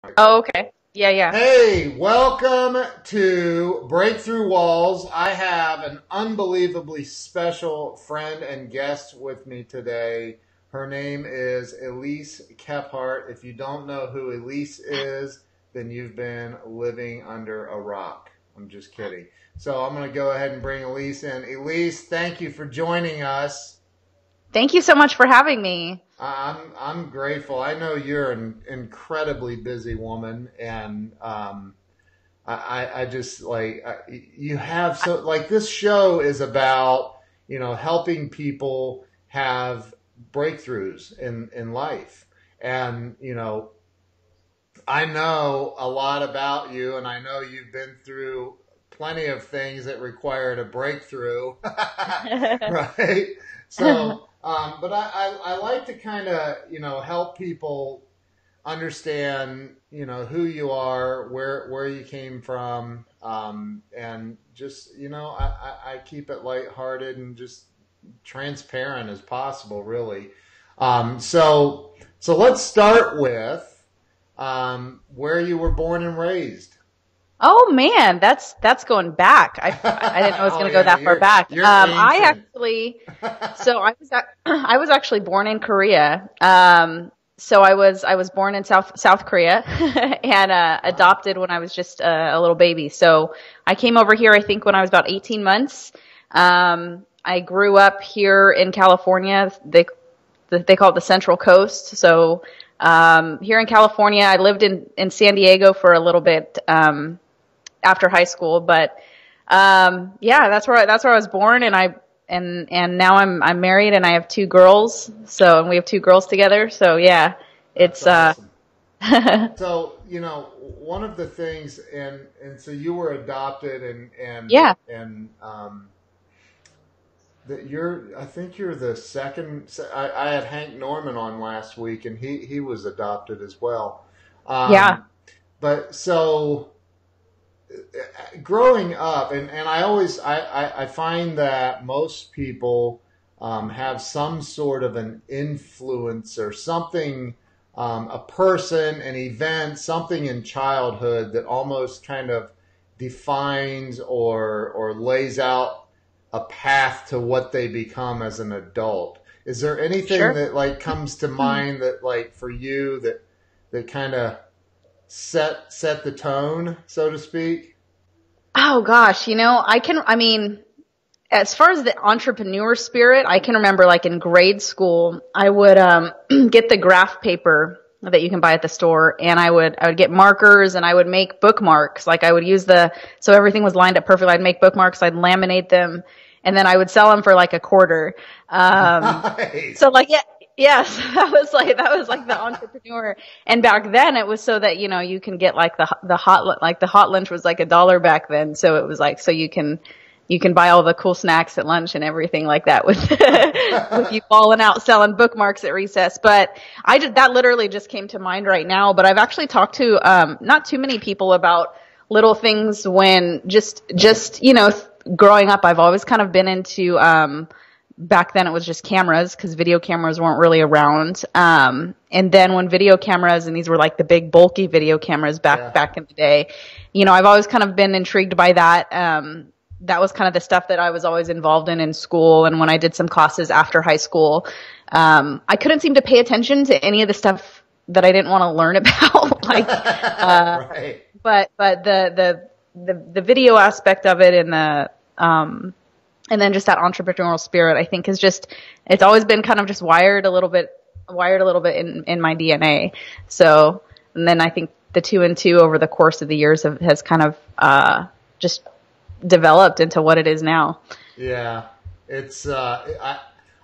Oh, okay. Yeah, yeah. Hey, welcome to Breakthrough Walls. I have an unbelievably special friend and guest with me today. Her name is Elise Kephart. If you don't know who Elise is, then you've been living under a rock. I'm just kidding. So I'm going to go ahead and bring Elise in. Elise, thank you for joining us. Thank you so much for having me. I'm grateful. I know you're an incredibly busy woman, and I just you have so like this show is about helping people have breakthroughs in life, and I know a lot about you, and I know you've been through plenty of things that required a breakthrough, right? So, but I like to kind of, help people understand, who you are, where you came from, and just, I keep it lighthearted and just transparent as possible, really. So let's start with where you were born and raised. Oh man, that's going back. I didn't know it was Oh going to go yeah, that far back. you're I ancient. actually so I was actually born in Korea. So I was born in South Korea and Wow. adopted when I was just a little baby. So I came over here I think when I was about 18 months. I grew up here in California. They call it the Central Coast. So here in California, I lived in San Diego for a little bit after high school, but yeah, that's where I was born, and and now I'm married, and I have two girls. So and we have two girls together. So yeah, That's it's awesome. So, one of the things, and so you were adopted, yeah. and that I think you're the second. I had Hank Norman on last week, and he was adopted as well. Yeah, Um, but so growing up, and I find that most people have some sort of an influence or something, a person, an event, something in childhood that almost kind of defines or lays out a path to what they become as an adult. Is there anything sure. that like comes to mind that like for you that kind of set the tone, so to speak? Oh gosh, I mean, as far as the entrepreneur spirit, I can remember like in grade school, I would get the graph paper that you can buy at the store, and I would get markers, and I would make bookmarks. Like I would use so everything was lined up perfectly. I'd make bookmarks, I'd laminate them, and then I would sell them for like a quarter. So Nice. like yeah. Yes, that was like the entrepreneur. And back then it was so that, you can get like the hot lunch was like $1 back then. So it was like, so you can buy all the cool snacks at lunch and everything like that with, with you falling out selling bookmarks at recess. But that literally just came to mind right now. But I've actually talked to, not too many people about little things when growing up, I've always kind of been into, back then it was just cameras because video cameras weren't really around. And then when video cameras, and these were like the big bulky video cameras Yeah. back in the day, I've always kind of been intrigued by that. That was kind of the stuff that I was always involved in school. And when I did some classes after high school, I couldn't seem to pay attention to any of the stuff that I didn't want to learn about. Right. But the video aspect of it and then just that entrepreneurial spirit, I think it's always been kind of just wired a little bit in my DNA. So, and then I think the two and two over the course of the years has kind of, just developed into what it is now. Yeah. It's I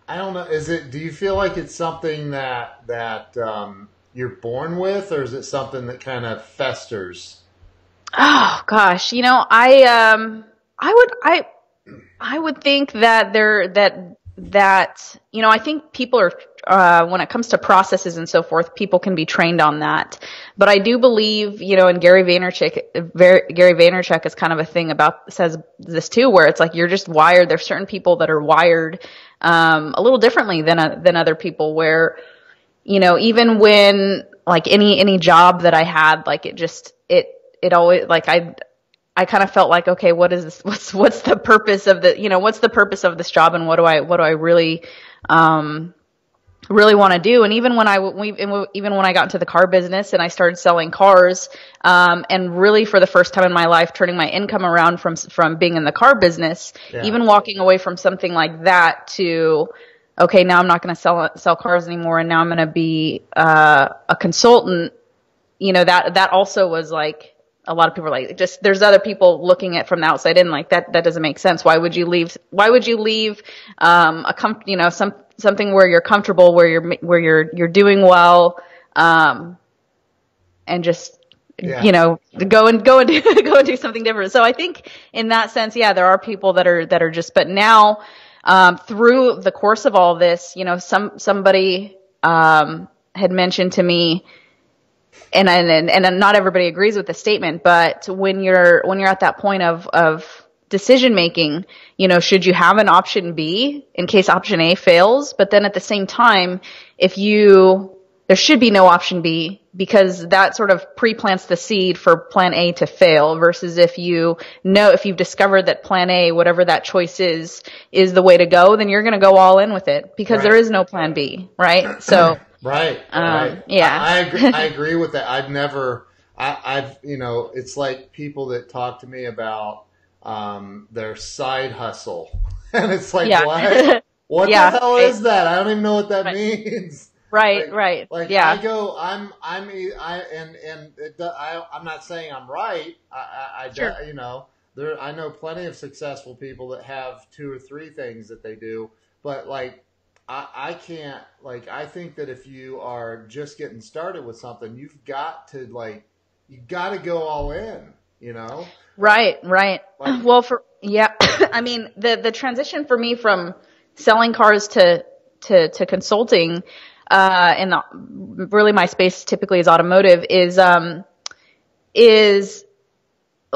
don't know. Do you feel like it's something that you're born with, or is it something that kind of festers? Oh gosh, I would think that I think people are, when it comes to processes and so forth, people can be trained on that. But I do believe, and Gary Vaynerchuk is kind of a thing says this too, where it's like you're just wired. There's certain people that are wired a little differently than other people, where even when like any job that I had, like it always, like I kind of felt like, okay, what is this? What's the purpose of what's the purpose of this job, and what do I really want to do? And even when I got into the car business and I started selling cars, and really for the first time in my life, turning my income around from being in the car business, even walking away from something like that to, okay, now I'm not going to sell cars anymore, and now I'm going to be a consultant. That also was like, a lot of people are like, just, there's other people looking at from the outside in, like that doesn't make sense. Why would you leave something where you're comfortable, where you're doing well, and just go and do something different. So I think in that sense, there are people that are just, but now through the course of all this, somebody had mentioned to me, and not everybody agrees with the statement, but when you're at that point of decision making, should you have an option B in case option A fails? But then at the same time, there should be no option B, because that sort of pre-plants the seed for plan A to fail, versus if you've discovered that plan A, whatever that choice is the way to go, then you're going to go all in with it, because there is no plan B, right? So right. yeah, I agree with that. I've it's like people that talk to me about their side hustle, and it's like, what the hell is that? I don't even know what that means. Right. Like, yeah. I go, I'm not saying I'm right. Sure. I know plenty of successful people that have 2 or 3 things that they do, but like, I can't, like, I think that if you are just getting started with something, you got to go all in, Right. Like, well, I mean, the transition for me from selling cars to consulting, and really my space typically is automotive, is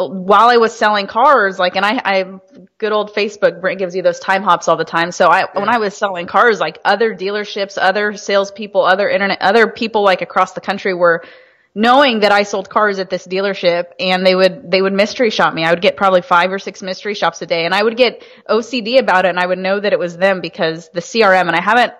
while I was selling cars, like, and I good old Facebook gives you those time hops all the time. So when I was selling cars, like, other dealerships, other salespeople, other people like across the country were knowing that I sold cars at this dealership, and they would mystery shop me. I would get probably 5 or 6 mystery shops a day, and I would get OCD about it, and I would know that it was them, because the CRM, and I haven't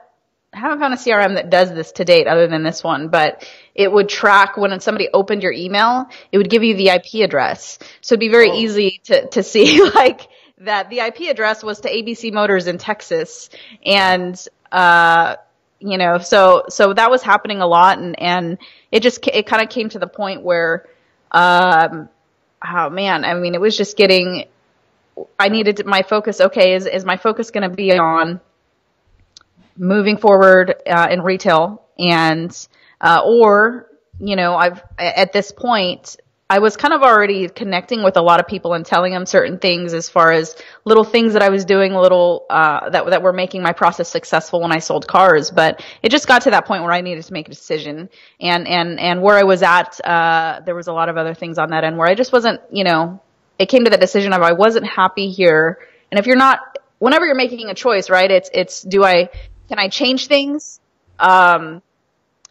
found a CRM that does this to date other than this one, but it would track when somebody opened your email, it would give you the IP address. So it'd be very easy to see, like, that the IP address was to ABC Motors in Texas. And, so that was happening a lot. And it kind of came to the point where, oh man, I mean, it was just I needed my focus. Okay. Is my focus going to be on moving forward in retail, and at this point I was kind of already connecting with a lot of people and telling them certain things, as far as little things that I was doing, that were making my process successful when I sold cars. But it just got to that point where I needed to make a decision, and where I was at, there was a lot of other things on that end where I just wasn't, it came to that decision of I wasn't happy here. And whenever you're making a choice, right, it's can I change things? And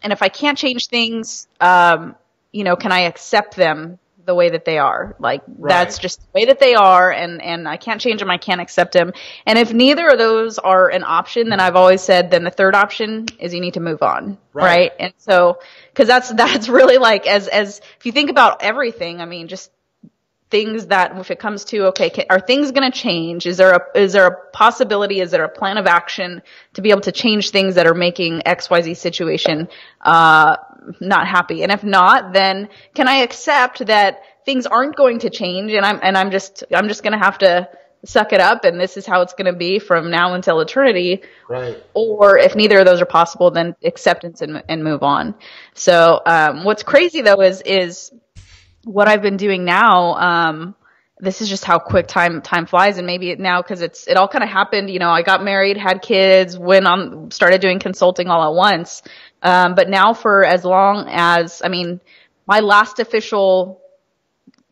if I can't change things, can I accept them the way that they are? Like, that's just the way that they are, and I can't change them, I can't accept them. And if neither of those are an option, then I've always said, then the third option is you need to move on. Right? And so, cause that's really like, as if you think about everything, I mean, just things that, if it comes to, okay, are things going to change? Is there a possibility? Is there a plan of action to be able to change things that are making XYZ situation, not happy? And if not, then can I accept that things aren't going to change, and I'm just going to have to suck it up, and this is how it's going to be from now until eternity. Right. Or if neither of those are possible, then acceptance and move on. So, what's crazy though is what I've been doing now. This is just how quick time flies, and maybe now, cause it all kind of happened, I got married, had kids, started doing consulting all at once. But now, for as long as, my last official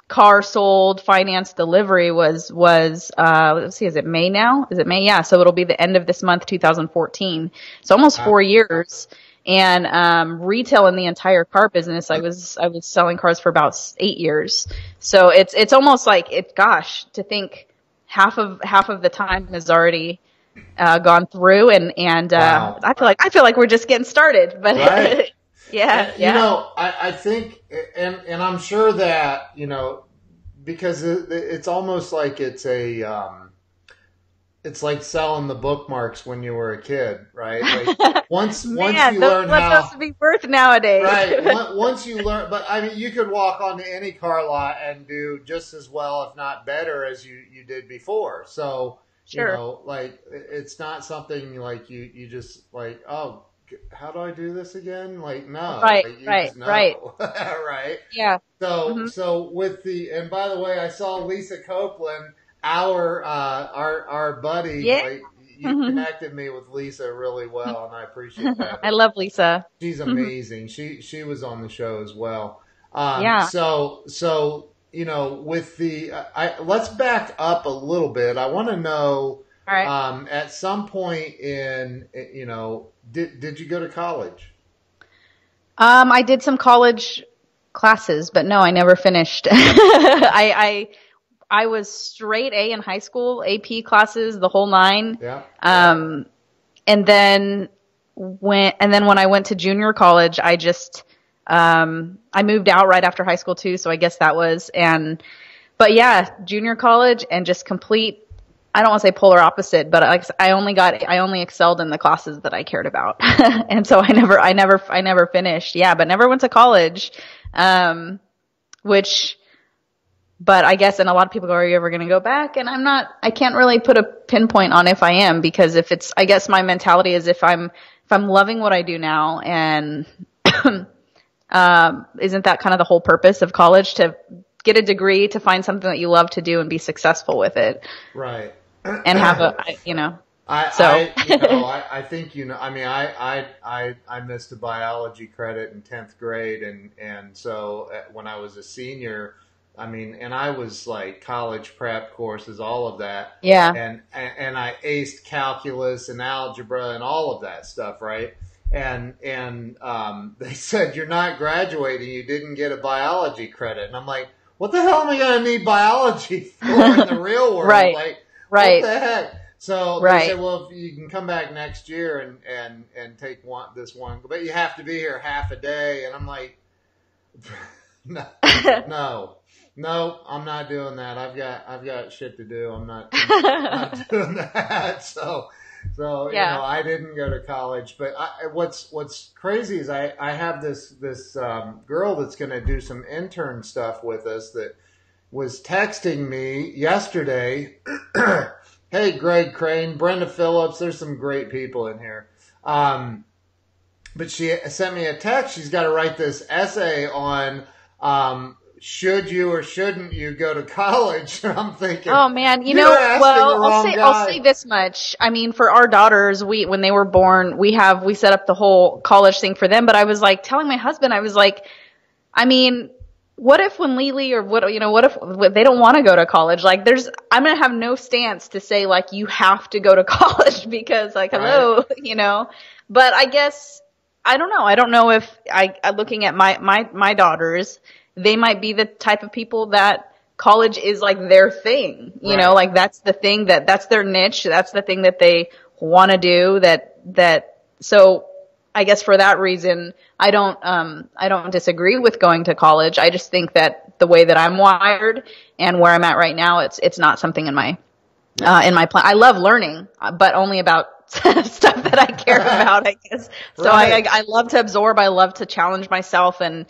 car sold, finance delivery was let's see, is it May now? Is it May? Yeah. So it'll be the end of this month, 2014. So almost 4 years. and retail in the entire car business. I was selling cars for about 8 years. So it's almost like gosh, to think half of the time has already gone through, and Wow. I feel like we're just getting started. But Right. yeah, You know, I think, and I'm sure that, you know, because it's almost like it's like selling the bookmarks when you were a kid, right? Like once you learn how those to be worth nowadays. Right. Once you learn, but I mean, you could walk onto any car lot and do just as well, if not better, as you did before. So, Sure. you know, like it's not something like you just like, oh, how do I do this again? Like, no, Right, like, you right, just know. right. Right. Yeah. So, so with and by the way, I saw Lisa Copeland, our buddy, Yeah. like, you connected me with Lisa really well, and I appreciate that. I love Lisa. She's amazing. She was on the show as well. Yeah. So you know, with let's back up a little bit. I want to know. All right. At some point in, you know, did you go to college? I did some college classes, but no, I never finished. I was straight A in high school, AP classes, the whole nine. Yeah. And then when I went to junior college, I just I moved out right after high school too, so I guess that was but yeah, junior college and just complete, I don't want to say polar opposite, but I only excelled in the classes that I cared about. And so I never finished. Yeah, but never went to college. But I guess, and a lot of people go, are you ever going to go back? And I can't really put a pinpoint on if I am, because I guess my mentality is if I'm loving what I do now, and isn't that kind of the whole purpose of college, to get a degree, to find something that you love to do and be successful with it. Right. And have I think, you know, I mean, I missed a biology credit in 10th grade. And so when I was a senior, I mean, and I was like college prep courses, all of that. Yeah. And I aced calculus and algebra and all of that stuff. Right. And they said, you're not graduating. You didn't get a biology credit. And I'm like, what the hell am I going to need biology for in the real world? Right. Like, right. What the heck? So they said, well, if you can come back next year and take this one, but you have to be here half a day. And I'm like, no, I'm not doing that. I've got shit to do. I'm not doing that. So you know, I didn't go to college, but what's crazy is I have this girl that's going to do some intern stuff with us that was texting me yesterday. Hey, Greg Crane, Brenda Phillips, there's some great people in here. But she sent me a text. She's got to write this essay on should you or shouldn't you go to college? And I'm thinking, oh man, I'll say this much. I mean, for our daughters, when they were born, we set up the whole college thing for them. But I was like telling my husband, I was like, I mean, what if when Lily or what if they don't want to go to college? Like I'm going to have no stance to say like, you have to go to college because like, hello, right. You know, but I guess, I don't know. I don't know if looking at my daughters, they might be the type of people that college is like their thing, you know, like that's the thing that's their niche. That's the thing that they want to do so I guess for that reason, I don't disagree with going to college. I just think that the way that I'm wired and where I'm at right now, it's not something in my plan. I love learning, but only about stuff that I care about, I guess. So right. I love to absorb. I love to challenge myself and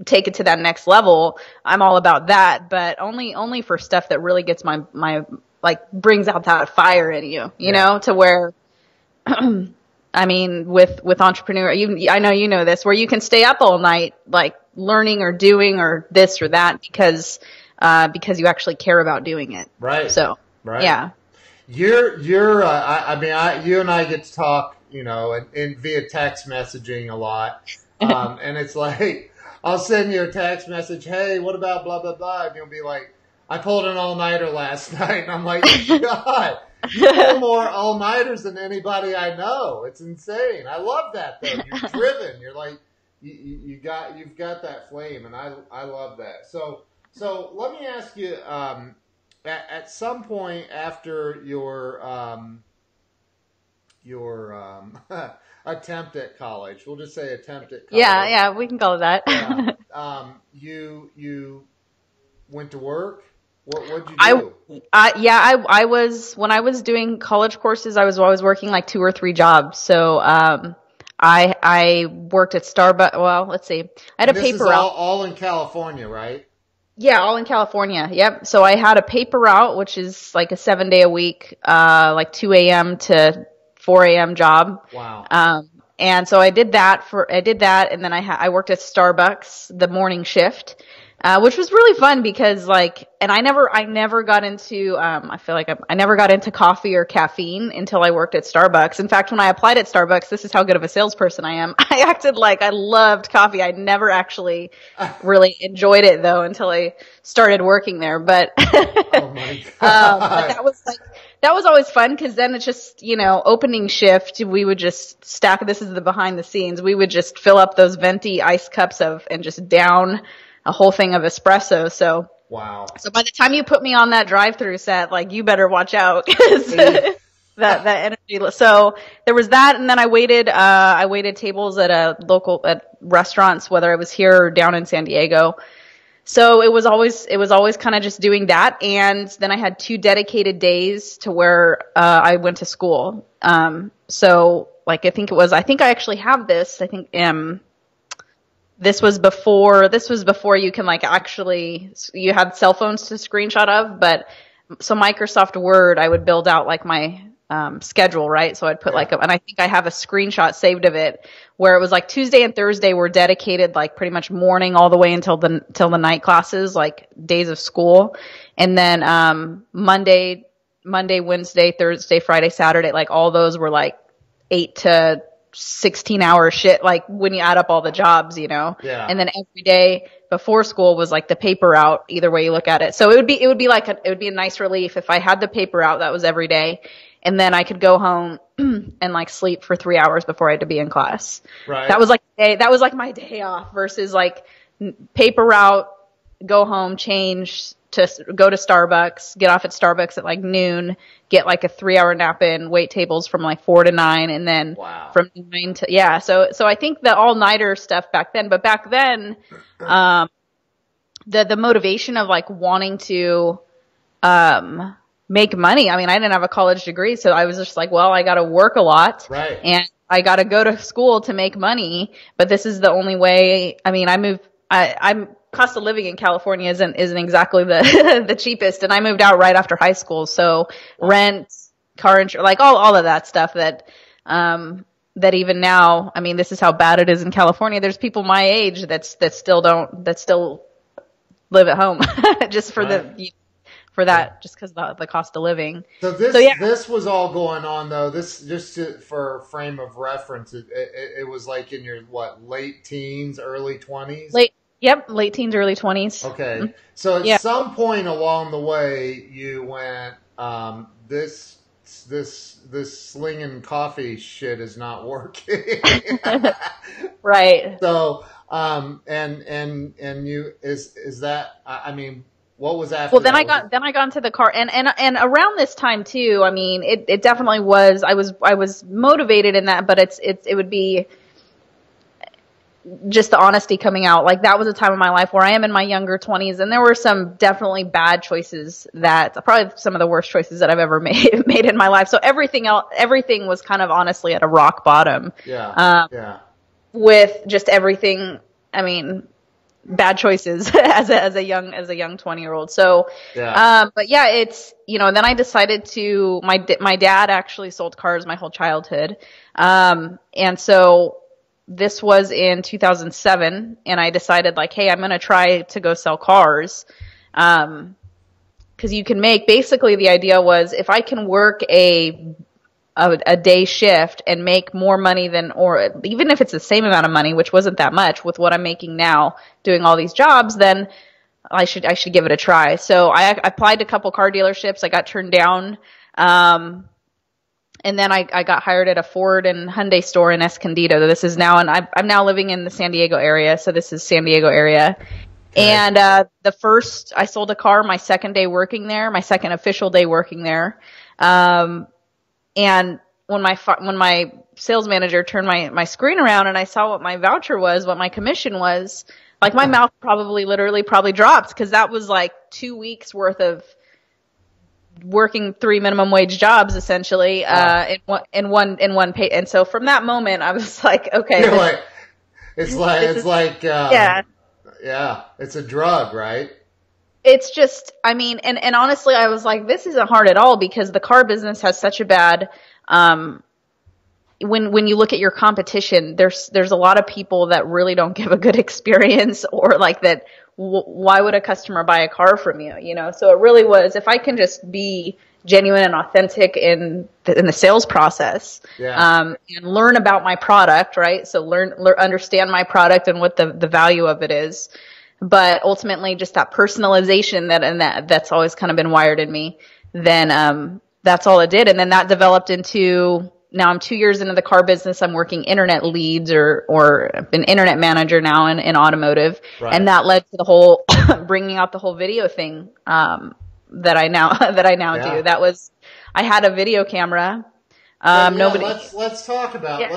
take it to that next level. I'm all about that, but only for stuff that really gets my like brings out that fire in you know, to where, I mean, with entrepreneur, I know you know this, where you can stay up all night, like learning or doing or this or that because you actually care about doing it. Right. So, right. Yeah. You and I get to talk, you know, and via text messaging a lot. And it's like, I'll send you a text message. Hey, what about blah, blah, blah? And you'll be like, I pulled an all-nighter last night. And I'm like, God, You pull more all-nighters than anybody I know. It's insane. I love that though. You're driven. You're like you've got that flame, and I love that. So let me ask you. At some point after your attempt at college, we'll just say attempt at college. Yeah, we can call it that. Yeah. You went to work. What'd you do? I was, when I was doing college courses, I was always working like 2 or 3 jobs. So I worked at Starbucks. Well, let's see. I had a paper route. All in California, right? Yeah, all in California. Yep. So I had a paper route, which is like a 7-day-a-week, like 2 a.m. to 4 a.m. job. Wow. And so I did that, and then I worked at Starbucks the morning shift, which was really fun because and I never got into, I feel like I never got into coffee or caffeine until I worked at Starbucks. In fact, when I applied at Starbucks, this is how good of a salesperson I am. I acted like I loved coffee. I never actually really enjoyed it though until I started working there. But, oh my God. but that was always fun because then it's just, opening shift, we would just stack, this is the behind the scenes, we would just fill up those venti ice cups and just down a whole thing of espresso. So wow. So by the time you put me on that drive-through set, you better watch out because that energy. So there was that, and then I waited tables at restaurants, whether I was here or down in San Diego. So it was always kind of just doing that, and then I had 2 dedicated days to where I went to school. So I think I actually have this. I think this was before you can actually, you had cell phones to screenshot of, but so Microsoft Word, I would build out my schedule, right? So I'd put and I think I have a screenshot saved of it where it was Tuesday and Thursday were dedicated pretty much morning all the way until the night classes, days of school. And then Monday, Wednesday, Thursday, Friday, Saturday, all those were 8 to 16-hour shit, when you add up all the jobs, Yeah. And then every day before school was the paper route, either way you look at it. So it would be a nice relief if I had the paper route that was every day, and then I could go home and sleep for 3 hours before I had to be in class. Right. That was my day off versus paper route, go home, change, to go to Starbucks, get off at Starbucks at noon, get a 3-hour nap in, wait tables from 4 to 9, and then wow. from 9 to, yeah. So I think the all-nighter stuff back then, but back then, the motivation of wanting to, make money. I mean, I didn't have a college degree, so I was just well, I gotta work a lot. Right. And I gotta go to school to make money, but this is the only way. I mean, I'm cost of living in California isn't exactly the the cheapest, and I moved out right after high school, so rent, car insurance, all of that stuff that that even now, I mean, this is how bad it is in California. There's people my age that still live at home just for right. Just because the cost of living. So this was all going on though. This for frame of reference, it was in your late teens, early 20s. Late teens, early 20s. Okay. So at some point along the way, you went, this slinging coffee shit is not working. Right. So, and you, is that, I mean, what was after? Well, then I got into the car, and around this time too. I mean, it definitely was. I was motivated in that, but it would be just the honesty coming out. That was a time in my life where I am in my younger 20s, and there were some definitely bad choices probably some of the worst choices that I've ever made in my life. So everything was kind of honestly at a rock bottom. Yeah. Yeah. With just everything. I mean, bad choices as a young 20-year-old. So, yeah. But yeah, it's, then I decided to, my dad actually sold cars my whole childhood. And so this was in 2007, and I decided hey, I'm going to try to go sell cars. Cause you can basically the idea was if I can work a day shift and make more money or even if it's the same amount of money, which wasn't that much with what I'm making now doing all these jobs, then I should give it a try. So I applied to a couple car dealerships. I got turned down. And then I got hired at a Ford and Hyundai store in Escondido. This is now, and I'm now living in the San Diego area. So this is San Diego area. Okay. And I sold a car my second day working there, my second official day working there. And when my sales manager turned my screen around and I saw what my voucher was, what my commission was, like my mouth probably dropped, because that was like 2 weeks worth of working 3 minimum wage jobs essentially, in one pay. And so from that moment I was like, okay, yeah, it's a drug, right? It's just, I mean, and honestly, I was like, this isn't hard at all, because the car business has such a bad, when you look at your competition, there's a lot of people that really don't give a good experience, or like that. Why would a customer buy a car from you? You know, so it really was, if I can just be genuine and authentic in the sales process, and learn about my product, right? So understand my product and what the value of it is. But ultimately just that personalization that's always kind of been wired in me, then, that's all it did. And then that developed into, now I'm 2 years into the car business. I'm working internet leads or an internet manager now in automotive. Right. And that led to the whole bringing out the whole video thing, that I now do. That was, I had a video camera. Let's talk about that.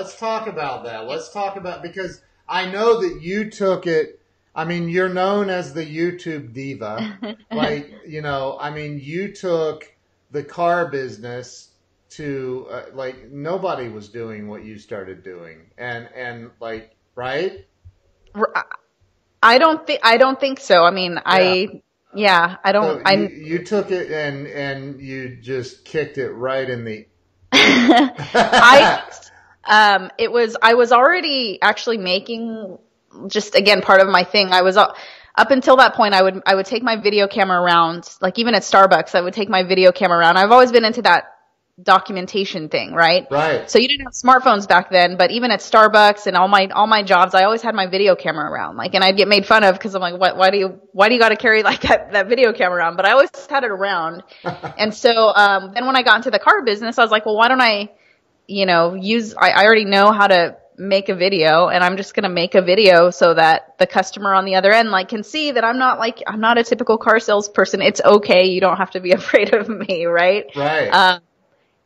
Let's talk about, because I know that you took it. I mean, you're known as the YouTube Diva. Like, you know, I mean, you took the car business to like nobody was doing what you started doing, and like, right? I don't think so. I mean, you took it and you just kicked it right in the. I was already actually making, just again, part of my thing. I was up until that point, I would take my video camera around, like even at Starbucks, I would take my video camera around. I've always been into that documentation thing, right? Right. So you didn't have smartphones back then, but even at Starbucks and all my jobs, I always had my video camera around. Like, and I'd get made fun of because I'm like, why do you got to carry like that video camera around? But I always had it around. And so then when I got into the car business, I was like, well, why don't I, I already know how to make a video, and I'm just going to make a video so that the customer on the other end like can see that I'm not a typical car salesperson. It's okay. You don't have to be afraid of me. Right. Right.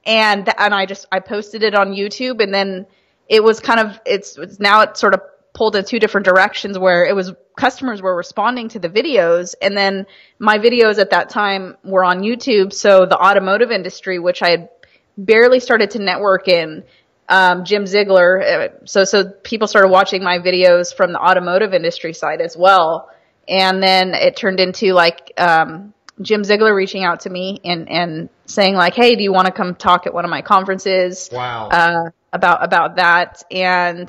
And I posted it on YouTube, and then it was kind of, it's now it sort of pulled in two different directions, where it was customers were responding to the videos, and then my videos at that time were on YouTube. So the automotive industry, which I had barely started to network in, Jim Ziegler. So people started watching my videos from the automotive industry side as well. And then it turned into like, Jim Ziegler reaching out to me and saying like, hey, do you want to come talk at one of my conferences? Wow. About that. And,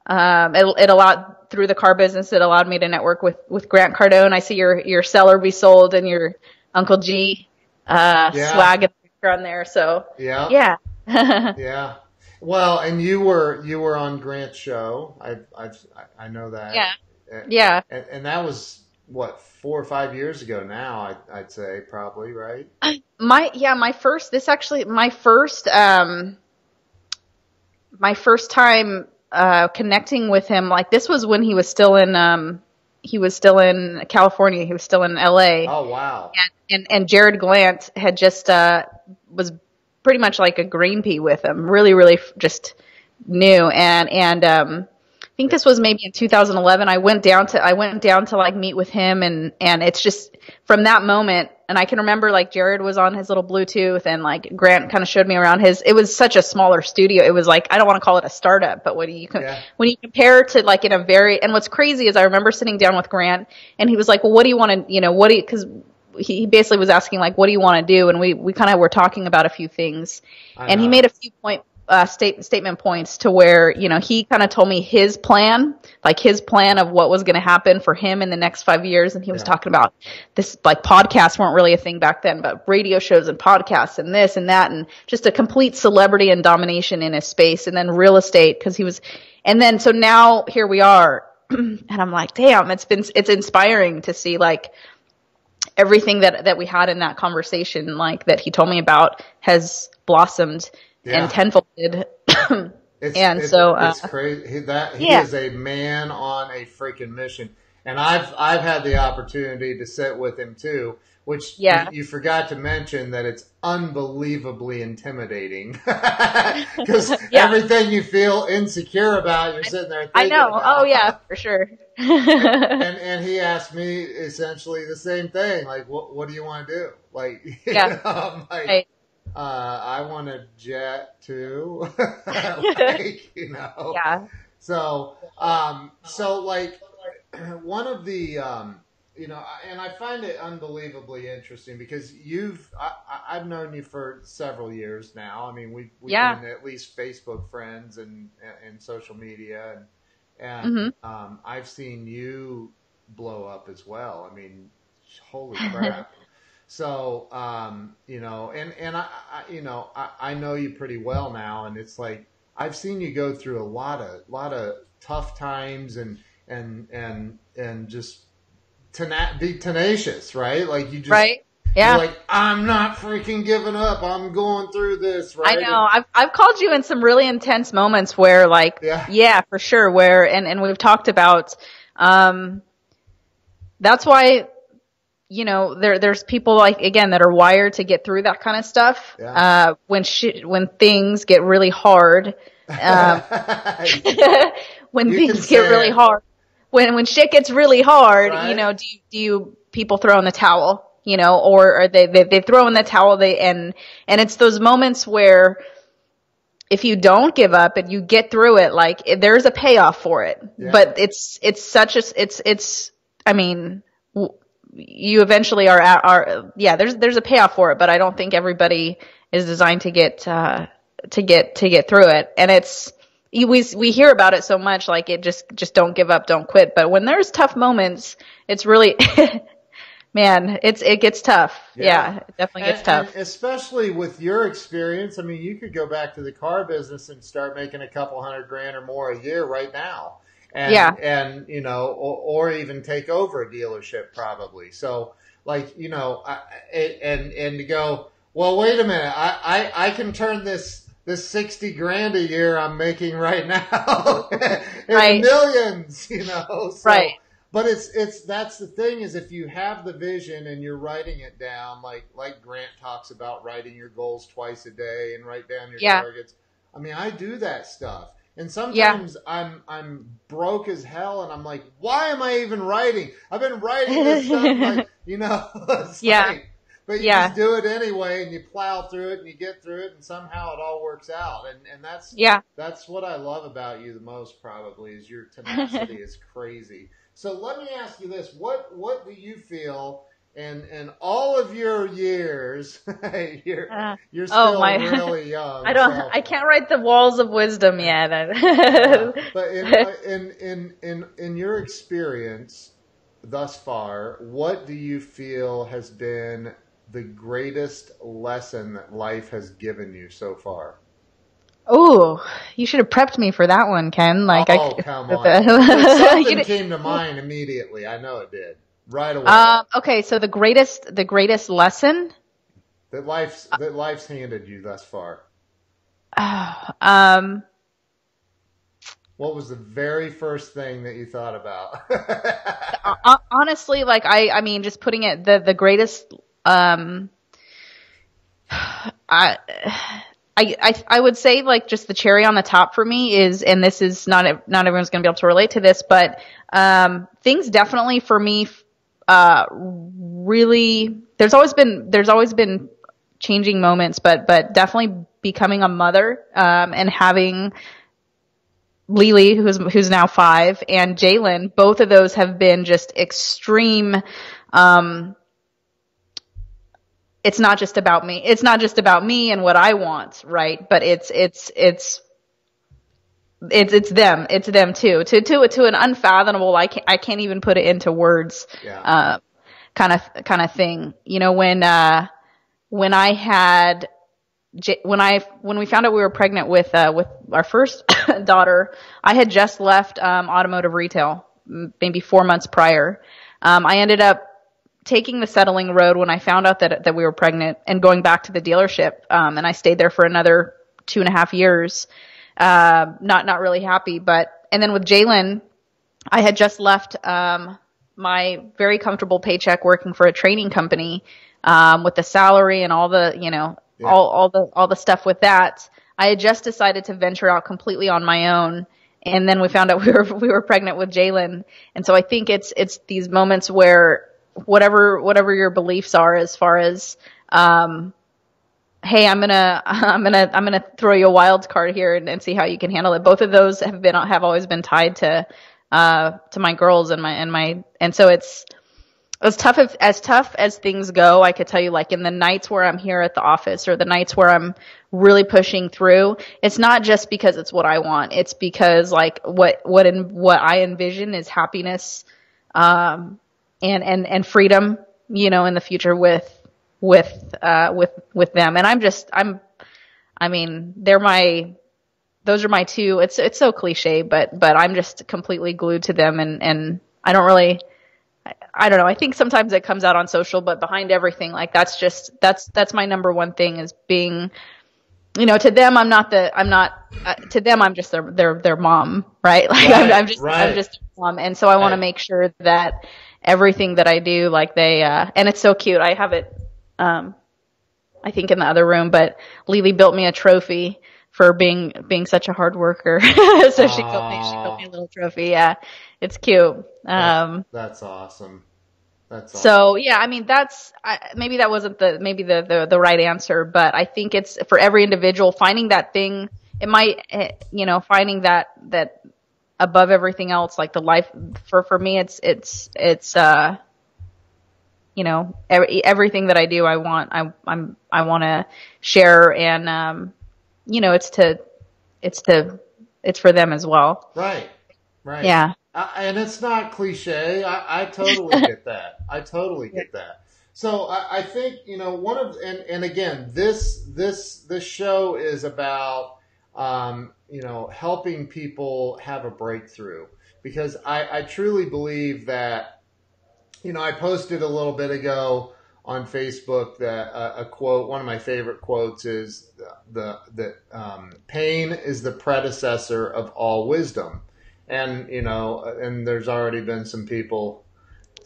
it allowed, through the car business, it allowed me to network with Grant Cardone. I see your Seller Be Sold and your Uncle G, swag in the background there. So yeah. Yeah. Well, and you were on Grant's show. I know that. Yeah. Yeah. And that was what, 4 or 5 years ago now, I'd say, probably, right? My first time connecting with him, like, this was when he was still in California. He was still in LA. Oh, wow. And Jared Glant had just was pretty much like a green pea with him. Really, really just new. And I think this was maybe in 2011. I went down to like meet with him, and it's just from that moment. And I can remember like Jared was on his little Bluetooth, and like Grant kind of showed me around his. It was such a smaller studio. It was like, I don't want to call it a startup, but when you compare to like in a very, and what's crazy is I remember sitting down with Grant, and he was like, well, what do you want to, because he basically was asking like, what do you want to do? And we kind of were talking about a few things, and he made a few statement points to where, he kind of told me his plan of what was going to happen for him in the next 5 years. And he was talking about this, like, podcasts weren't really a thing back then, but radio shows and podcasts and this and that, and just a complete celebrity and domination in his space. And then real estate, so now here we are. And I'm like, damn, it's inspiring to see, like, everything that we had in that conversation, like that he told me about, has blossomed and tenfolded. It's crazy he is a man on a freaking mission. And I've had the opportunity to sit with him too, which you forgot to mention that it's unbelievably intimidating because everything you feel insecure about, you're sitting there thinking about. Oh yeah, for sure. and he asked me essentially the same thing, like, what do you want to do? Like, I'm like, right. I want to jet too. Like, Yeah. So like, one of the, and I find it unbelievably interesting because I've known you for several years now. I mean, we've been at least Facebook friends and social media, and I've seen you blow up as well. I mean, holy crap. So, and I know you pretty well now, and it's like, I've seen you go through a lot of tough times and just be tenacious, right? Like, you just, right. Yeah. You're like, I'm not freaking giving up. I'm going through this, right? I know. I've called you in some really intense moments where, like, for sure. Where, and we've talked about, that's why, there's people, like, again, that are wired to get through that kind of stuff. Yeah. When things get really hard, when shit gets really hard, right. Do you people throw in the towel, or they throw in the towel, and it's those moments where if you don't give up and you get through it, like, there's a payoff for it. Yeah. But it's I mean, you eventually there's a payoff for it, but I don't think everybody is designed to get through it. And we hear about it so much, like, it just don't give up, don't quit. But when there's tough moments, it's really, man, it gets tough. Yeah, it definitely gets tough. And especially with your experience, I mean, you could go back to the car business and start making a couple $100,000 or more a year right now. And or even take over a dealership probably. So, like, and to go, well, wait a minute, I can turn this $60,000 a year I'm making right now in millions, So, right. But that's the thing, is if you have the vision and you're writing it down, like Grant talks about writing your goals twice a day and write down your targets. I mean, I do that stuff. And sometimes I'm broke as hell, and I'm like, why am I even writing? I've been writing this stuff, like, it's like, but you just do it anyway, and you plow through it, and you get through it, and somehow it all works out. And that's what I love about you the most, probably, is your tenacity is crazy. So let me ask you this: what do you feel? And all of your years, you're still really young. I can't write the walls of wisdom yet. But in your experience thus far, what do you feel has been the greatest lesson that life has given you so far? Oh, you should have prepped me for that one, Ken. Like, come on. Something came to mind immediately. I know it did. Right away. Okay, so the greatest lesson that life's handed you thus far. What was the very first thing that you thought about? Honestly, like, I mean, just putting it, the greatest, I would say, like, just the cherry on the top for me is, and this is not everyone's going to be able to relate to this, but things definitely for me, really, there's always been changing moments, but definitely becoming a mother, and having Lily, who's now 5, and Jalen, both of those have been just extreme. It's not just about me. It's not just about me and what I want, right? But it's them. It's them too. To an unfathomable, I can't even put it into words. Yeah. Kind of thing. When we found out we were pregnant with our first daughter, I had just left automotive retail maybe 4 months prior. I ended up taking the settling road when I found out that we were pregnant and going back to the dealership. And I stayed there for another 2.5 years. Not really happy, and then with Jalen, I had just left, my very comfortable paycheck working for a training company, with the salary and all the, all the stuff with that. I had just decided to venture out completely on my own. And then we found out we were pregnant with Jalen. And so I think it's these moments where whatever your beliefs are as far as, hey, I'm gonna throw you a wild card here and see how you can handle it. Both of those have always been tied to my girls and so it's as tough as things go. I could tell you, like, in the nights where I'm here at the office or the nights where I'm really pushing through, it's not just because it's what I want. It's because, like, what I envision is happiness, and freedom, in the future with them. And those are my two. It's so cliche, but I'm just completely glued to them, and I don't really, I don't know. I think sometimes it comes out on social, but behind everything, like, that's my number one thing is being, to them, to them, I'm just their mom, right? Like, Right, I'm just their mom. And so I want to make sure that everything that I do, like, they, and it's so cute. I have it, I think in the other room, but Lily built me a trophy for being such a hard worker. So she built me a little trophy. Yeah. It's cute. That's awesome. That's awesome. So yeah, I mean, maybe that wasn't the right answer, but I think it's for every individual finding that thing. It might, finding that above everything else, like the life for me, it's everything that I do, I want to share, and it's for them as well. Right. Yeah. And it's not cliche. I totally get that. I totally get that. So I think, and again, this show is about, helping people have a breakthrough, because I truly believe that, I posted a little bit ago on Facebook that a quote, one of my favorite quotes is that pain is the predecessor of all wisdom. And, and there's already been some people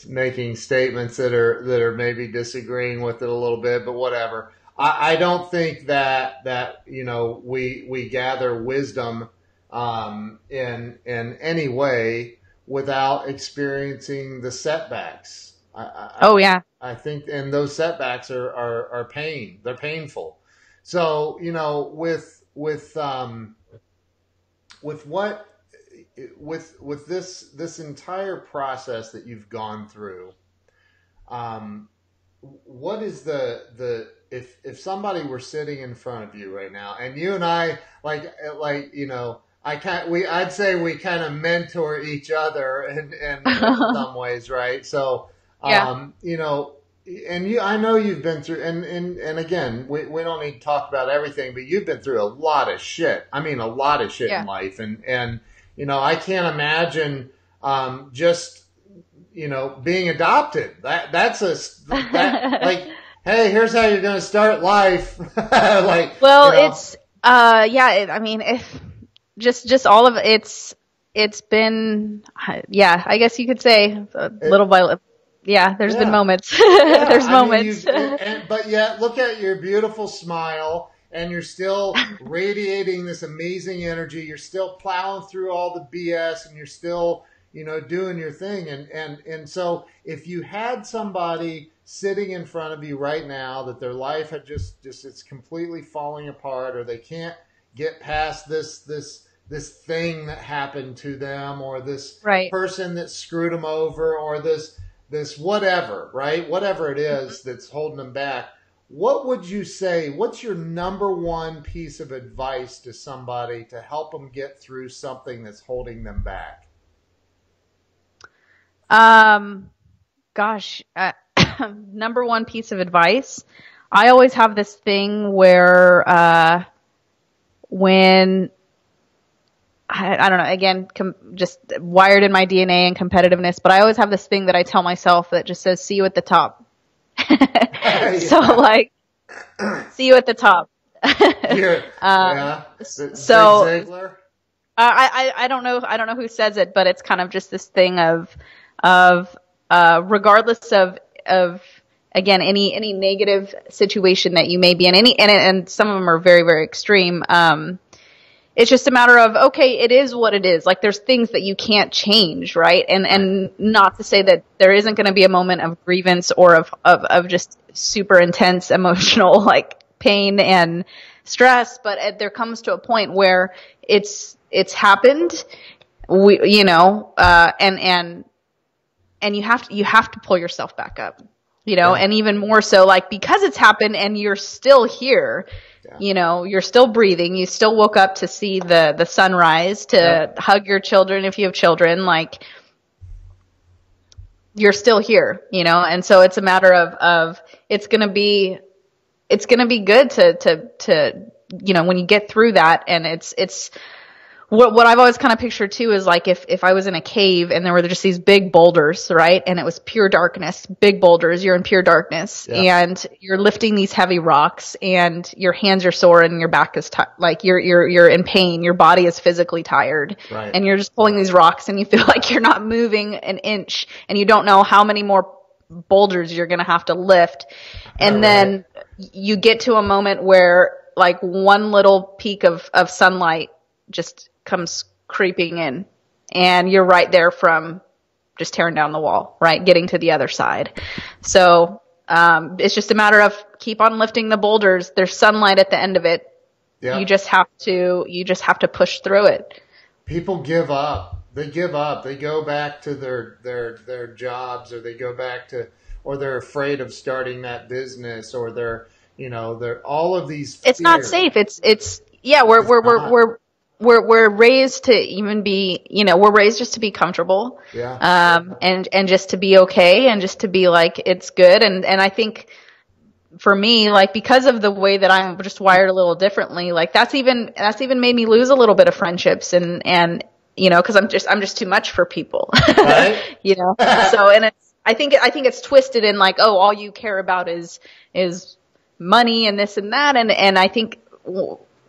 making statements that are maybe disagreeing with it a little bit, but whatever. I don't think that we gather wisdom in any way without experiencing the setbacks. I think, and those setbacks are pain. They're painful. So, with this entire process that you've gone through, what is if somebody were sitting in front of you right now, and you and I, I'd say we kind of mentor each other in some ways, right? So, I know you've been through, and again, we don't need to talk about everything, but you've been through a lot of shit. I mean, a lot of shit in life, and I can't imagine just being adopted. Hey, here's how you're going to start life. It's I mean, if just all of it's been, I guess you could say little by little. Yeah, there's been moments. There's moments. But yet, look at your beautiful smile, and you're still radiating this amazing energy. You're still plowing through all the BS, and you're still, doing your thing. And so if you had somebody sitting in front of you right now that their life had just it's completely falling apart, or they can't get past this thing that happened to them, or this person that screwed them over, or this whatever, right? Whatever it is that's holding them back. What would you say? What's your number one piece of advice to somebody to help them get through something that's holding them back? Number one piece of advice. I always have this thing where, when I don't know, again, just wired in my DNA and competitiveness, but I always have this thing that I tell myself that just says, see you at the top. So like, see you at the top. Yeah. So Zig Ziglar? I don't know. I don't know who says it, but it's kind of just this thing of regardless of again, any negative situation that you may be in, and some of them are very, very extreme. It's just a matter of, okay, it is what it is. Like there's things that you can't change, right? And not to say that there isn't going to be a moment of grievance or of just super intense emotional like pain and stress, but there comes to a point where it's happened. And you have to pull yourself back up, and even more so like because it's happened and you're still here. You're still breathing. You still woke up to see the sunrise, to hug your children if you have children. Like you're still here, and so it's a matter of it's gonna be good to when you get through that, and it's what I've always kind of pictured too is like if I was in a cave and there were just these big boulders, right? And it was pure darkness, big boulders, you're in pure darkness and you're lifting these heavy rocks and your hands are sore and your back is like you're in pain. Your body is physically tired and you're just pulling these rocks and you feel like you're not moving an inch and you don't know how many more boulders you're going to have to lift. And then you get to a moment where like one little peak of sunlight just comes creeping in and you're right there from just tearing down the wall, right? Getting to the other side. So, it's just a matter of keep on lifting the boulders. There's sunlight at the end of it. Yeah. You just have to push through it. People give up. They give up. They go back to their jobs or they go back to, or they're afraid of starting that business or they're all of these fears. It's not safe. We're raised to even be, we're raised just to be comfortable. Yeah. And just to be okay and just to be like, it's good. And I think for me, like, because of the way that I'm just wired a little differently, like that's even made me lose a little bit of friendships and, cause I'm just too much for people, right? So, and I think it's twisted in like, oh, all you care about is money and this and that. And I think,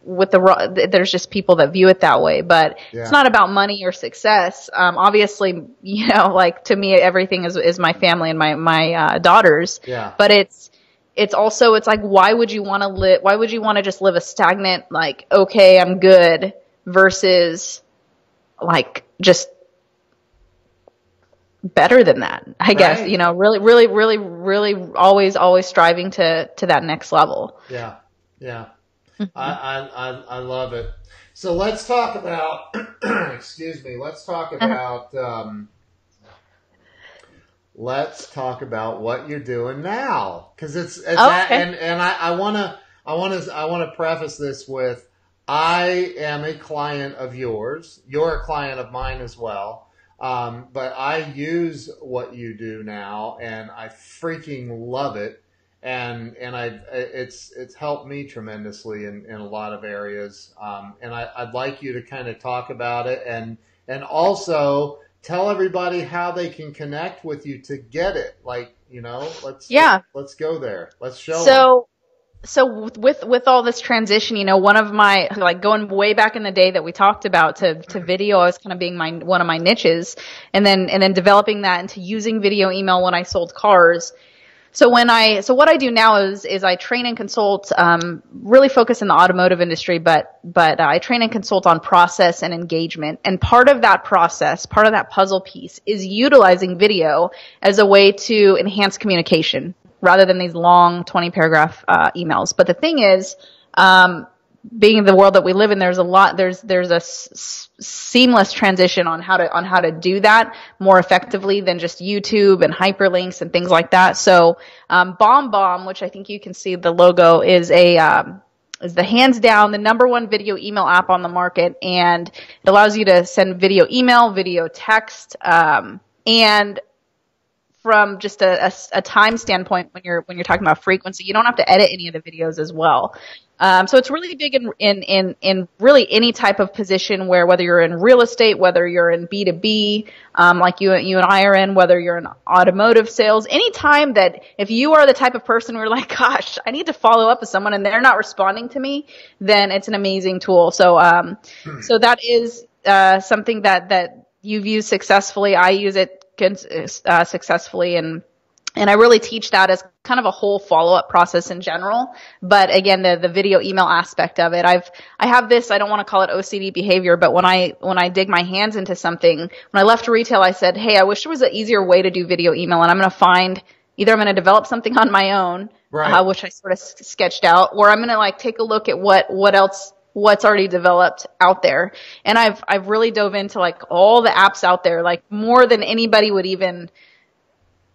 there's just people that view it that way, but it's not about money or success. Obviously, like to me, everything is my family and my daughters. Yeah. But it's also like, why would you want to just live a stagnant, like, okay, I'm good versus like just better than that, I guess, really, really, really, really always striving to that next level. Yeah. Yeah. I love it. So let's talk about, excuse me, let's talk about what you're doing now. Cause it's and I want to preface this with, I am a client of yours. You're a client of mine as well. But I use what you do now and I freaking love it. And it's helped me tremendously in a lot of areas. And I'd like you to kind of talk about it and also tell everybody how they can connect with you to get it. Like, let's go there. Let's show them. So with all this transition, one of my, like going way back in the day that we talked about to video, I was kind of being one of my niches and then developing that into using video email when I sold cars. So what I do now is I train and consult, really focus in the automotive industry, but I train and consult on process and engagement. And part of that process, part of that puzzle piece is utilizing video as a way to enhance communication rather than these long 20 paragraph, emails. But the thing is, being in the world that we live in, there's a seamless transition on how to do that more effectively than just YouTube and hyperlinks and things like that. So, Bom Bom, which I think you can see the logo, is the hands down the number one video email app on the market, and it allows you to send video email, video text, and from just a time standpoint when you're talking about frequency. You don't have to edit any of the videos as well. So it's really big in really any type of position where, whether you're in real estate, whether you're in B2B, like you and I are in, whether you're in automotive sales, anytime that if you are the type of person who are like, gosh, I need to follow up with someone and they're not responding to me, then it's an amazing tool. So, so that is, something that you've used successfully. I use it, successfully, and I really teach that as kind of a whole follow-up process in general. But again, the video email aspect of it, I have this, I don't want to call it OCD behavior, but when I dig my hands into something, when I left retail, I said, hey, I wish there was an easier way to do video email. And I'm going to find, either I'm going to develop something on my own, right, which I sort of sketched out, or I'm going to like take a look at what's already developed out there. And I've really dove into like all the apps out there, like more than anybody would even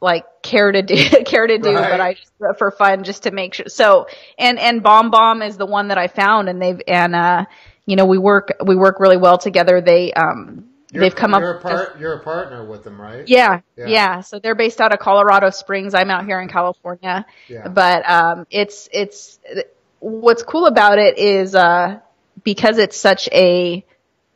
like care to do, right, but I just for fun, just to make sure. So, and Bom Bom is the one that I found, and you know, we work really well together. They've come up. You're a partner with them, right? Yeah. So they're based out of Colorado Springs. I'm out here in California. Yeah. But, it's what's cool about it is, because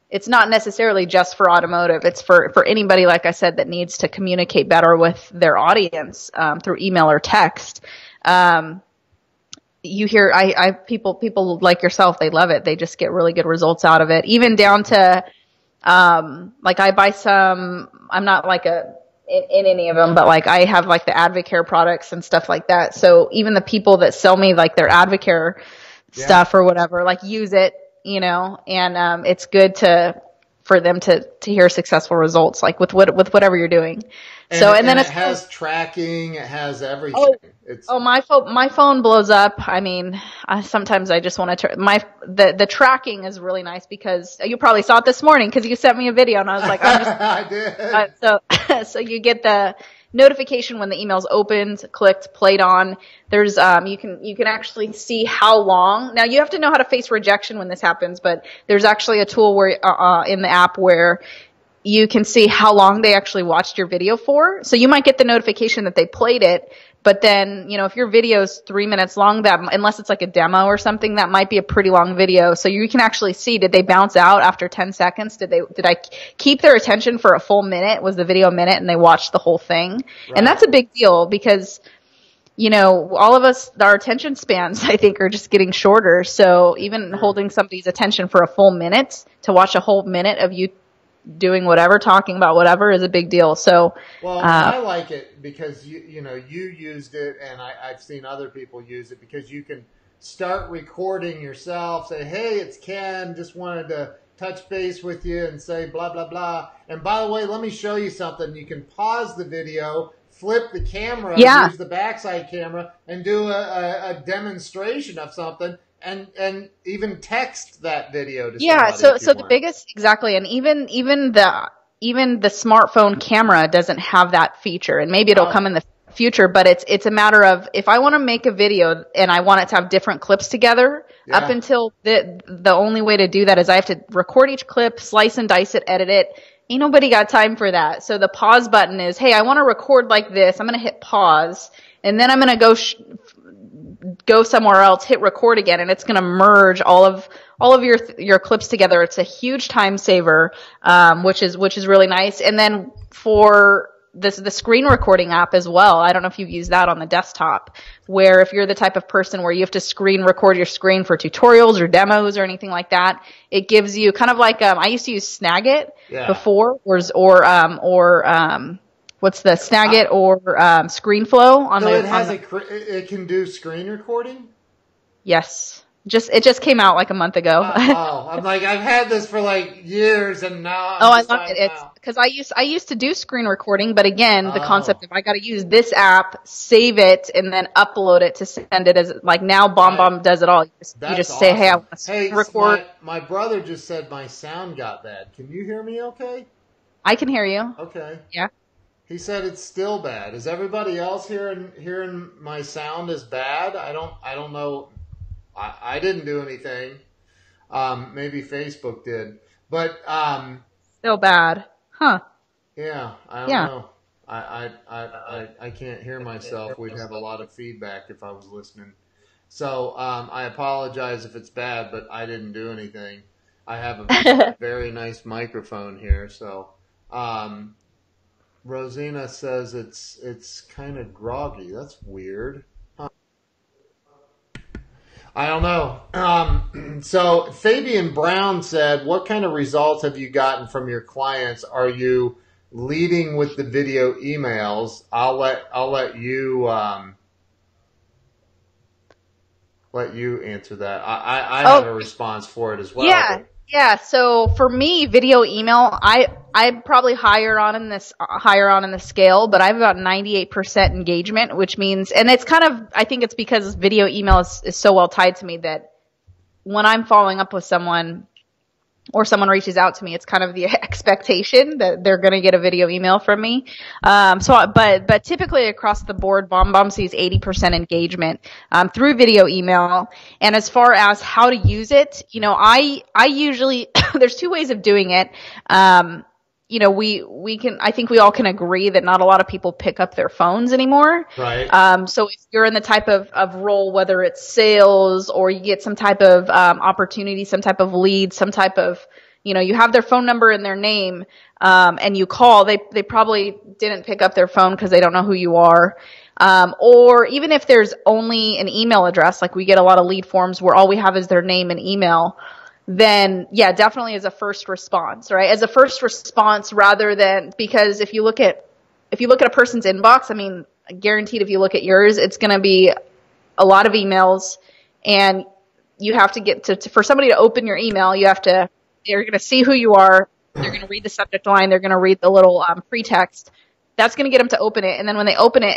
it's not necessarily just for automotive. It's for anybody, like I said, that needs to communicate better with their audience, through email or text. You hear, people like yourself, they love it. They just get really good results out of it. Even down to, like I buy some, I'm not like in any of them, but like I have like the Advocare products and stuff like that. So even the people that sell me like their Advocare stuff or whatever, like use it, you know, and it's good for them to hear successful results, like with whatever you're doing. And then it has tracking, it has everything. My phone blows up. I mean, sometimes I just want to the tracking is really nice, because you probably saw it this morning because you sent me a video and I was like, I did. So you get the notification when the email's opened, clicked, played on. There's you can actually see how long. Now you have to know how to face rejection when this happens, but there's actually a tool where in the app where you can see how long they actually watched your video for. So you might get the notification that they played it, but then, you know, if your video is 3 minutes long, that unless it's like a demo or something, that might be a pretty long video. So you can actually see, did they bounce out after 10 seconds? Did I keep their attention for a full minute? Was the video a minute and they watched the whole thing? Right. And that's a big deal because, you know, all of us, our attention spans, I think, are just getting shorter. So even holding somebody's attention for a full minute, to watch a whole minute of you doing whatever, talking about whatever, is a big deal. So, well, I like it because you used it, and I've seen other people use it, because you can start recording yourself, say, hey, it's Ken, just wanted to touch base with you and say blah, blah, blah. And by the way, let me show you something. You can pause the video, flip the camera, use the backside camera, and do a demonstration of something. And even text that video to somebody. So the biggest, exactly, and even the smartphone camera doesn't have that feature, and maybe it'll come in the future, but it's a matter of, if I want to make a video and I want it to have different clips together, up until the only way to do that is I have to record each clip, slice and dice it, edit it. Ain't nobody got time for that. So the pause button is, hey, I want to record like this. I'm going to hit pause, and then I'm going to go somewhere else, hit record again, and it's going to merge all of your clips together. It's a huge time saver, which is really nice. And then for the screen recording app as well, I don't know if you've used that on the desktop, where if you're the type of person where you have to screen record your screen for tutorials or demos or anything like that, it gives you kind of like, I used to use Snagit before, or what's the Snagit or ScreenFlow on it can do screen recording? Yes. It just came out like a month ago. I'm like, I've had this for like years, and now I love it. It's because I used to do screen recording, but again, the concept of I got to use this app, save it, and then upload it to send it as, like, now Bom Bom does it all. You just awesome. Say, hey, I want to record. My brother just said my sound got bad. Can you hear me okay? I can hear you. Okay. Yeah. He said it's still bad. Is everybody else hearing my sound is bad? I don't know. I didn't do anything. Maybe Facebook did, but still bad, huh? Yeah, I don't know. I can't hear myself. We'd have a lot of feedback if I was listening. So I apologize if it's bad, but I didn't do anything. I have a very nice microphone here. So Rosina says it's kind of groggy. That's weird. I don't know. So Fabian Brown said, what kind of results have you gotten from your clients? Are you leading with the video emails? I'll let you answer that. I have a response for it as well. Yeah. Yeah. So for me, video email, I'm probably higher on in the scale, but I have about 98% engagement, which means, and it's kind of, I think it's because video email is so well tied to me that when I'm following up with someone or someone reaches out to me, it's kind of the expectation that they're going to get a video email from me. But typically across the board, Bom Bom sees 80% engagement, through video email. And as far as how to use it, I usually, there's two ways of doing it. I think we all can agree that not a lot of people pick up their phones anymore. Right. So if you're in the type of role, whether it's sales or you get some type of opportunity, some type of lead, some type of, you have their phone number and their name, and you call, they probably didn't pick up their phone because they don't know who you are. Or even if there's only an email address, like we get a lot of lead forms where all we have is their name and email, then yeah, definitely as a first response, right? As a first response rather than, because if you look at a person's inbox, I mean, guaranteed if you look at yours, it's going to be a lot of emails, and you have to get to for somebody to open your email, they're going to see who you are. They're going to read the subject line. They're going to read the little pretext. That's going to get them to open it. And then when they open it,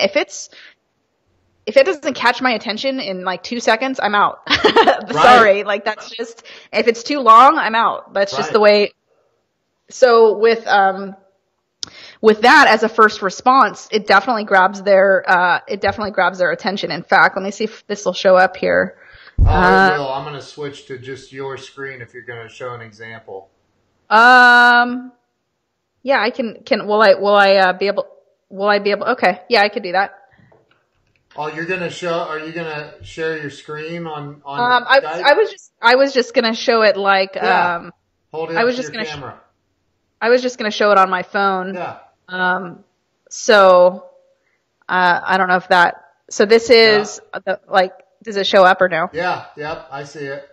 if it doesn't catch my attention in like 2 seconds, I'm out. Right. Sorry. Like that's just, if it's too long, I'm out. That's just the way. So with that as a first response, it definitely grabs their attention. In fact, let me see if this will show up here. Oh, it will. I'm going to switch to just your screen if you're going to show an example. Yeah, I can, will I be able, okay. Yeah, I could do that. Oh, are you going to share your screen on I was just going to show it like, hold it up to your camera. I was just going to show it on my phone. Yeah. So, I don't know if so this is does it show up or no? Yeah. Yep. I see it.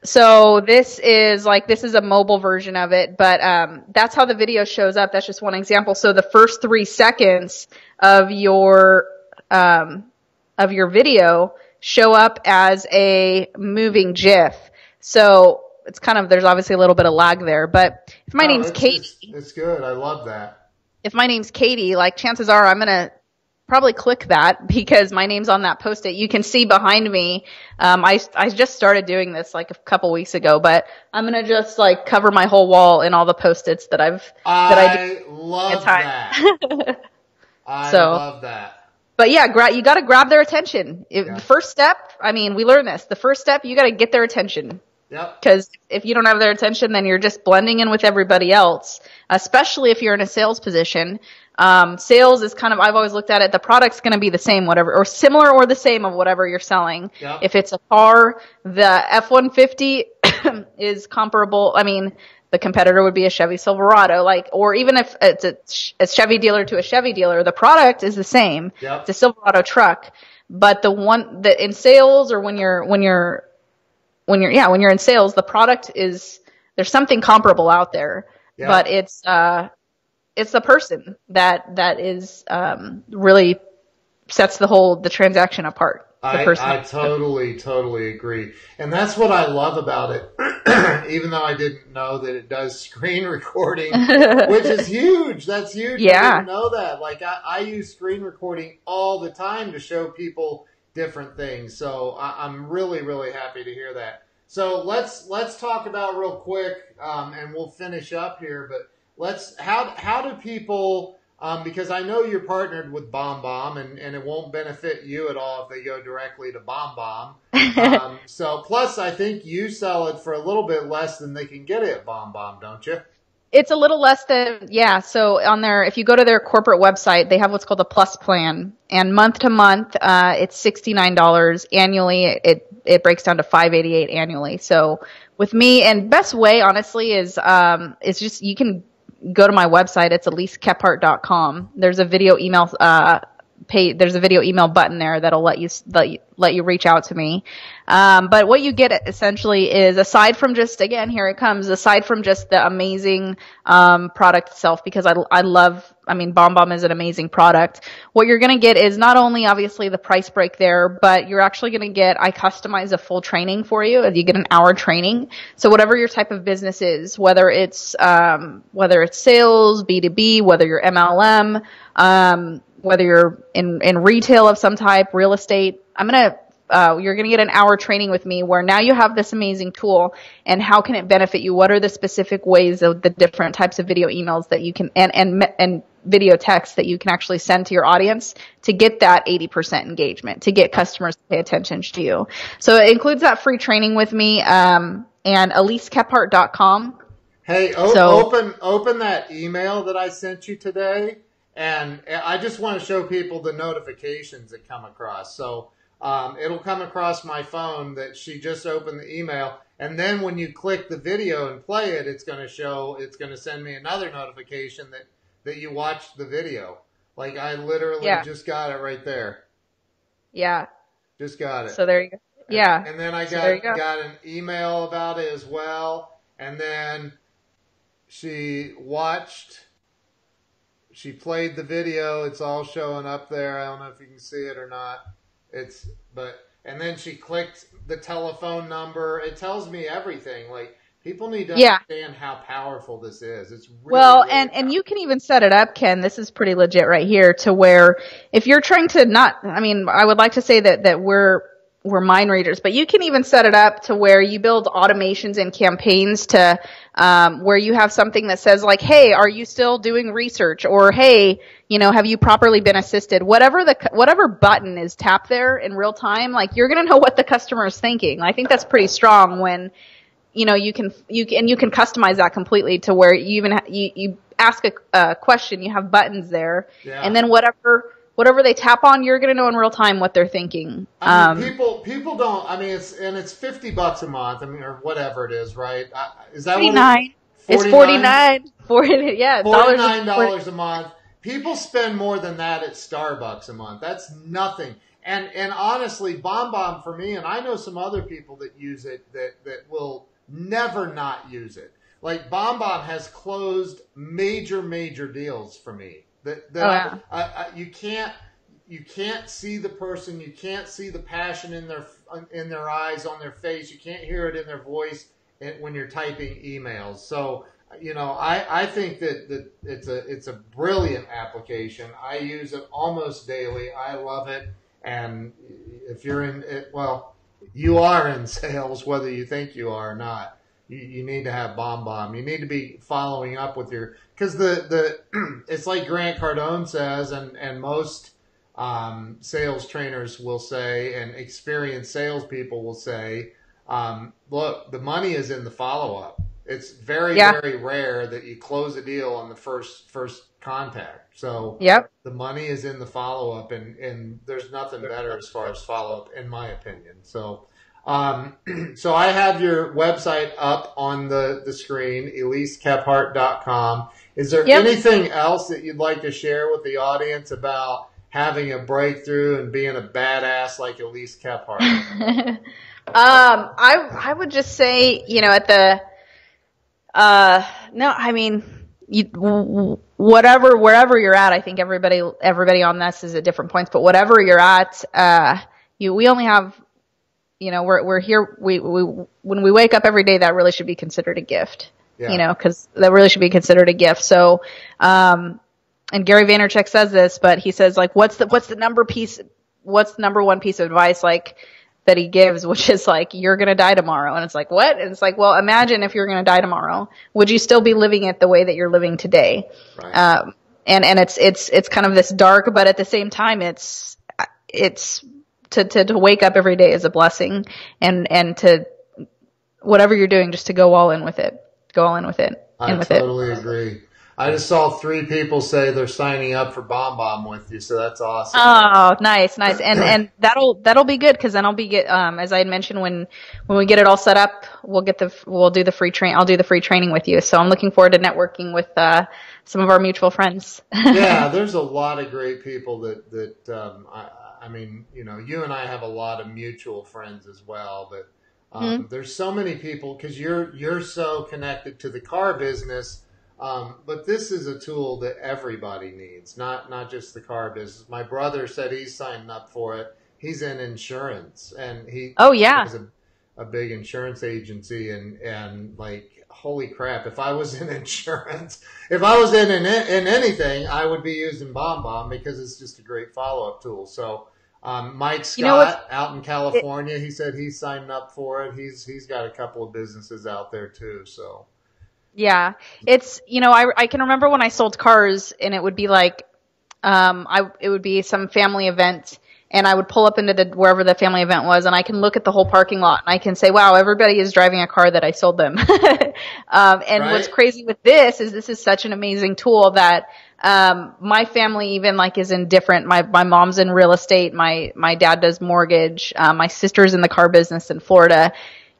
So this is a mobile version of it, but that's how the video shows up. That's just one example. So the first 3 seconds of your video show up as a moving GIF. So it's there's obviously a little bit of lag there, but if my name's Katie. It's good. I love that. If my name's Katie, chances are I'm going to probably click that because my name's on that Post-it. You can see behind me. I just started doing this a couple weeks ago, but I'm going to just cover my whole wall in all the Post-its that I love that. I love that. But yeah, you got to grab their attention. The first step, we learned this. The first step, you got to get their attention. Yep. Because if you don't have their attention, then you're just blending in with everybody else, especially if you're in a sales position. Sales is I've always looked at it, the product's going to be the same, whatever, or similar or the same of whatever you're selling. Yep. If it's a car, the F-150 is comparable. The competitor would be a Chevy Silverado, or even if it's a Chevy dealer to a Chevy dealer, the product is the same. Yep. It's a Silverado truck. But the one that in sales or when you're in sales, the product there's something comparable out there, but it's the person that is, really sets the transaction apart. I totally agree. And that's what I love about it. Even though I didn't know that it does screen recording, which is huge. That's huge. Yeah. I didn't know that. I use screen recording all the time to show people different things. So I'm really, really happy to hear that. So let's talk about real quick, and we'll finish up here, but how do people, because I know you're partnered with Bom Bom, and it won't benefit you at all if they go directly to Bom Bom. So plus I think you sell it for a little bit less than they can get it at Bom Bom, don't you? It's a little less than, yeah. So on their, if you go to their corporate website, they have what's called a plus plan, and month to month, it's $69 annually. It breaks down to $588 annually. So with me, and best way, honestly, is just, you can go to my website. It's EliseKephart.com. There's a video email, there's a video email button there that'll let you reach out to me. But what you get essentially is, aside from just, again, here it comes, aside from just the amazing product itself, because I mean, Bom Bom is an amazing product. What you're going to get is not only obviously the price break there, but you're actually going to get, I customize a full training for you. You get an hour training. So whatever your type of business is, whether it's sales, B2B, whether you're MLM, whether you're in retail of some type, real estate, you're going to get an hour training with me, where now you have this amazing tool, and how can it benefit you? What are the specific ways of the different types of video emails that you can, and video text that you can actually send to your audience to get that 80% engagement, to get customers to pay attention to you. So it includes that free training with me, and EliseKephart.com. Hey, open that email that I sent you today. And I just want to show people the notifications that come across. So it'll come across my phone that she just opened the email. And then when you click the video and play it, it's going to send me another notification that you watched the video. Like, I literally just got it right there. Yeah. Just got it. So there you go. Yeah. And then I got an email about it as well. And then she played the video. It's all showing up there. I don't know if you can see it or not. And then she clicked the telephone number. It tells me everything. Like, people need to understand how powerful this is. It's really and you can even set it up, Ken. This is pretty legit right here, to where if you're trying to I would like to say that we're mind readers, but you can even set it up to where you build automations and campaigns to where you have something that says, like, hey, are you still doing research? Or, hey, have you properly been assisted? Whatever button is tapped there in real time, like, you're going to know what the customer is thinking. I think that's pretty strong when, you can customize that completely to where you even, you ask a question, you have buttons there, and then whatever they tap on, you're going to know in real time what they're thinking. I mean, people don't. I mean, it's $50 a month. I mean, or whatever it is, right? Is that $49? It's $49. Yeah, $49 a month. People spend more than that at Starbucks a month. That's nothing. And honestly, Bom Bom for me, and I know some other people that use it that will never not use it. Like, Bom Bom has closed major deals for me. You can't see the person, you can't see the passion in their eyes, on their face, you can't hear it in their voice when you're typing emails. So, I think that it's a brilliant application. I use it almost daily. I love it. And if you're in it, well, you are in sales, whether you think you are or not. You need to have Bom Bom. You need to be following up with because it's like Grant Cardone says, and most sales trainers will say, and experienced salespeople will say, look, the money is in the follow-up. It's very rare that you close a deal on the first contact. So the money is in the follow-up, and there's nothing better as far as follow-up, in my opinion. So so I have your website up on the screen, EliseKephart.com. Is there anything else that you'd like to share with the audience about having a breakthrough and being a badass like Elise Kephart? I would just say, wherever you're at, I think everybody on this is at different points, but whatever you're at, we only have, we're here. When we wake up every day, that really should be considered a gift, because that really should be considered a gift. So, and Gary Vaynerchuk says this, but he says, like, what's the number one piece of advice, like, that he gives, which is like, you're going to die tomorrow. And it's like, what? And it's like, well, imagine if you're going to die tomorrow, would you still be living it the way that you're living today? Right. And it's kind of this dark, but at the same time, it's to wake up every day is a blessing, and to whatever you're doing, just to go all in with it. I in with it. totally agree. I just saw 3 people say they're signing up for Bom Bom with you, so that's awesome. Oh, nice, nice. And that'll be good because then as I had mentioned when we get it all set up, we'll do the free I'll do the free training with you. So I'm looking forward to networking with some of our mutual friends. Yeah, there's a lot of great people I mean, you and I have a lot of mutual friends as well, but Mhm. there's so many people because you're so connected to the car business. But this is a tool that everybody needs, not just the car business. My brother said he's signing up for it. He's in insurance, and Oh he yeah. has a big insurance agency, and like, holy crap! If I was in insurance, if I was in anything, I would be using Bom Bom because it's just a great follow up tool. So. Mike You know what's Scott out in it, California, he said he's signing up for it. He's got a couple of businesses out there too. So yeah. It's I can remember when I sold cars and it would be like it would be some family event and I would pull up into wherever the family event was and I can look at the whole parking lot and I can say, wow, everybody is driving a car that I sold them. And what's right. crazy with this is such an amazing tool that, my family even like is in different, my mom's in real estate. My dad does mortgage. My sister's in the car business in Florida,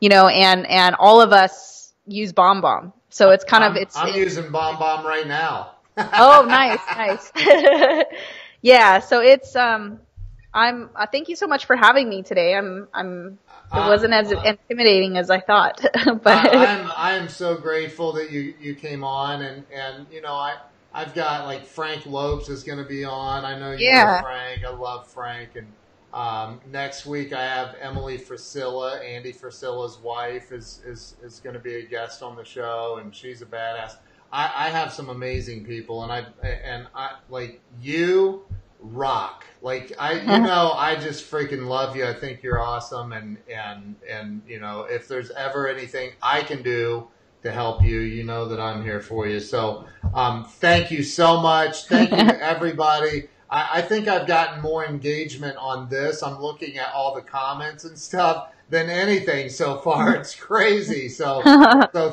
and all of us use Bom Bom. So it's kind of, I'm using Bom Bom right now. oh, nice, nice. Yeah, so it's thank you so much for having me today. It wasn't as intimidating as I thought. But I'm so grateful that you came on, and I've got like Frank Lopes is going to be on. I know you know yeah. Frank. I love Frank, and next week I have Emily Frasilla, Andy Frasilla's wife, is going to be a guest on the show, and she's a badass. I have some amazing people, and I like you rock. Like I just freaking love you. I think you're awesome, and if there's ever anything I can do to help you, you know that I'm here for you. So thank you so much. Thank you to everybody. I think I've gotten more engagement on this. I'm looking at all the comments and stuff than anything so far. It's crazy. So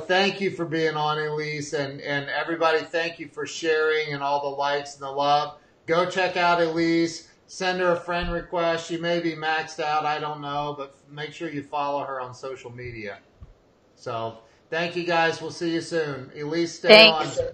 thank you for being on, Elise, and everybody. Thank you for sharing and all the likes and the love. Go check out Elise. Send her a friend request. She may be maxed out. I don't know, but make sure you follow her on social media. So thank you guys. We'll see you soon. Elise, stay Thanks. on.